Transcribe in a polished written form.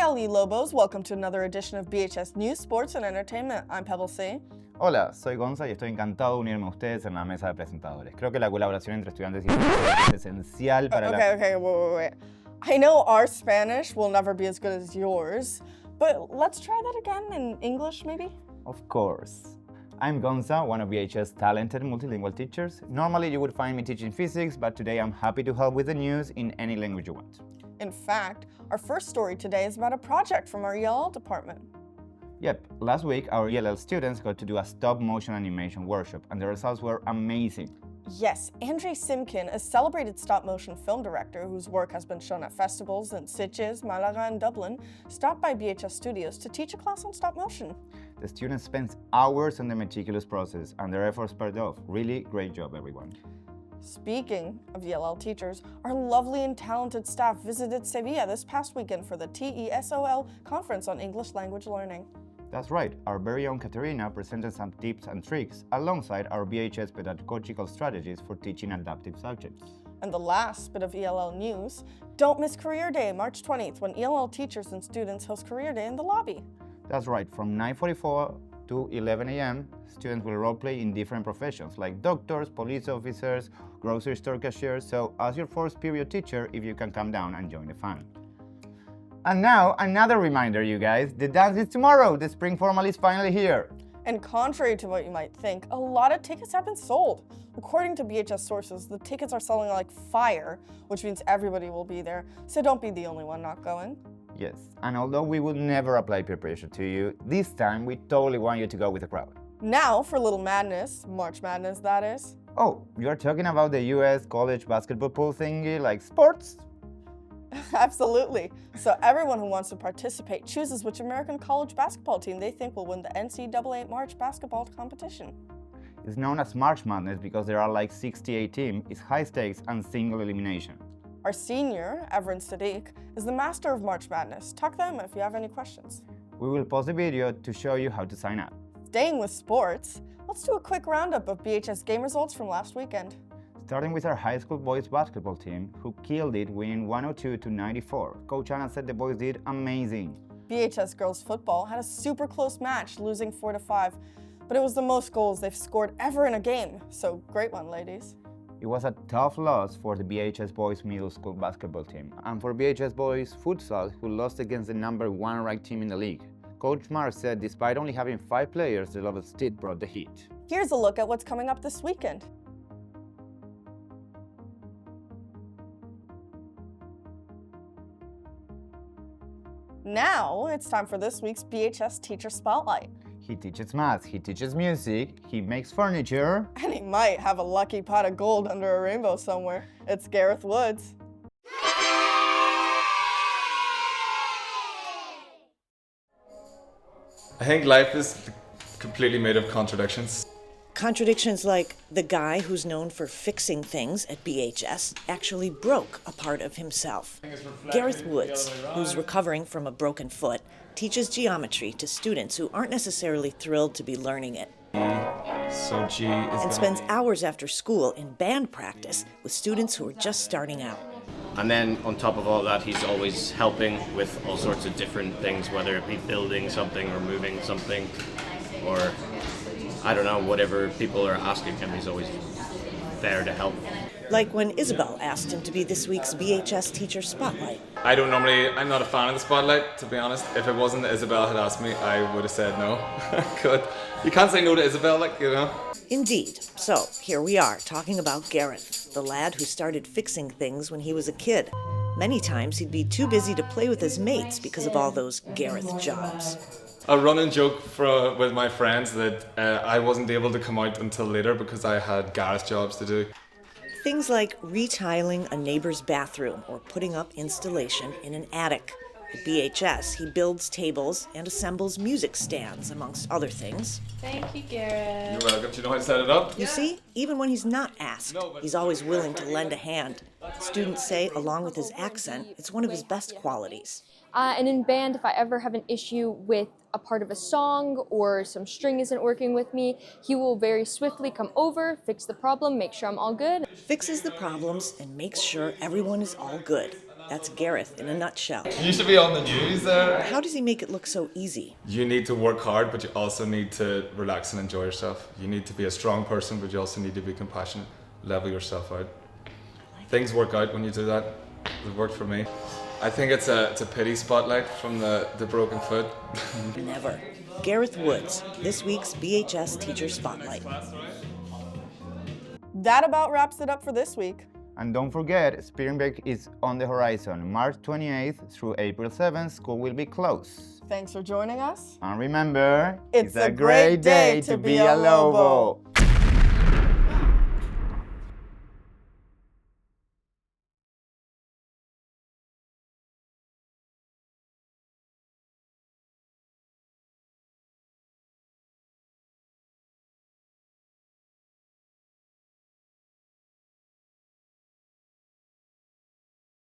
Ali Lobos, welcome to another edition of BHS News, Sports and Entertainment. I'm Pebble C. Hola, soy Gonza y estoy encantado de unirme a ustedes en la mesa de presentadores. Creo que la colaboración entre estudiantes y profesores es esencial para Okay, wait. I know our Spanish will never be as good as yours, but let's try that again in English, maybe? Of course. I'm Gonza, one of BHS talented multilingual teachers. Normally you would find me teaching physics, but today I'm happy to help with the news in any language you want. In fact, our first story today is about a project from our ELL department. Yep, last week our ELL students got to do a stop-motion animation workshop and the results were amazing. Yes, Andre Simkin, a celebrated stop-motion film director whose work has been shown at festivals in Sitges, Malaga, and Dublin, stopped by BHS Studios to teach a class on stop-motion. The students spent hours on the meticulous process and their efforts paid off. Really great job, everyone. Speaking of ELL teachers, our lovely and talented staff visited Sevilla this past weekend for the TESOL Conference on English Language Learning. That's right, our very own Katerina presented some tips and tricks alongside our BHS pedagogical strategies for teaching adaptive subjects. And the last bit of ELL news, don't miss Career Day, March 20th, when ELL teachers and students host Career Day in the lobby. That's right, from 9:44 to 11 a.m., students will roleplay in different professions like doctors, police officers, grocery store cashiers, so ask your first period teacher if you can come down and join the fun. And now, another reminder, you guys, the dance is tomorrow. The spring formal is finally here. And contrary to what you might think, a lot of tickets have been sold. According to BHS sources, the tickets are selling like fire, which means everybody will be there, so don't be the only one not going. Yes, and although we would never apply peer pressure to you, this time we totally want you to go with the crowd. Now for Little Madness, March Madness that is. Oh, you are talking about the US college basketball pool thingy, like sports? Absolutely. So everyone who wants to participate chooses which American college basketball team they think will win the NCAA March basketball competition. It's known as March Madness because there are like 68 teams, it's high stakes and single elimination. Our senior, Evren Sadiq, is the master of March Madness. Talk to him if you have any questions. We will post a video to show you how to sign up. Staying with sports, let's do a quick roundup of BHS game results from last weekend. Starting with our high school boys basketball team, who killed it, winning 102-94. Coach Anna said the boys did amazing. BHS girls football had a super close match, losing 4-5, but it was the most goals they've scored ever in a game, so great one, ladies. It was a tough loss for the BHS boys middle school basketball team, and for BHS boys futsal, who lost against the #1 ranked team in the league. Coach Mark said despite only having 5 players, the Lovers still brought the heat. Here's a look at what's coming up this weekend. Now, it's time for this week's BHS Teacher Spotlight. He teaches math, he teaches music, he makes furniture. And he might have a lucky pot of gold under a rainbow somewhere. It's Gareth Woods. I think life is completely made of contradictions. Contradictions like the guy who's known for fixing things at BHS actually broke a part of himself. Gareth Woods, who's recovering from a broken foot, teaches geometry to students who aren't necessarily thrilled to be learning it. So G is and spends hours after school in band practice with students who are just starting out. And then on top of all that, he's always helping with all sorts of different things, whether it be building something or moving something or I don't know, whatever people are asking him, he's always there to help. Like when Isabel asked him to be this week's BHS Teacher Spotlight. I'm not a fan of the spotlight, to be honest. If it wasn't that Isabel had asked me, I would have said no. You can't say no to Isabel, like, you know. Indeed. So here we are, talking about Gareth, the lad who started fixing things when he was a kid. Many times he'd be too busy to play with his mates because of all those Gareth jobs. A running joke with my friends that I wasn't able to come out until later because I had Gareth jobs to do. Things like retiling a neighbor's bathroom or putting up installation in an attic. At BHS, he builds tables and assembles music stands, amongst other things. Thank you, Gareth. You're welcome. Do you know how to set it up? You see, even when he's not asked, he's always willing to lend a hand. Students say, along with his accent, it's one of his best qualities. And in band, if I ever have an issue with a part of a song or some string isn't working with me, he will very swiftly come over, fix the problem, make sure I'm all good. Fixes the problems and makes sure everyone is all good. That's Gareth in a nutshell. You should be on the news there. How does he make it look so easy? You need to work hard, but you also need to relax and enjoy yourself. You need to be a strong person, but you also need to be compassionate. Level yourself out. Things work out when you do that. It worked for me. I think it's a pity spotlight from the broken foot. Never. Gareth Woods, this week's BHS Teacher Spotlight. That about wraps it up for this week. And don't forget, spring break is on the horizon. March 28th through April 7th, school will be closed. Thanks for joining us. And remember, It's a great day to be a Lobo.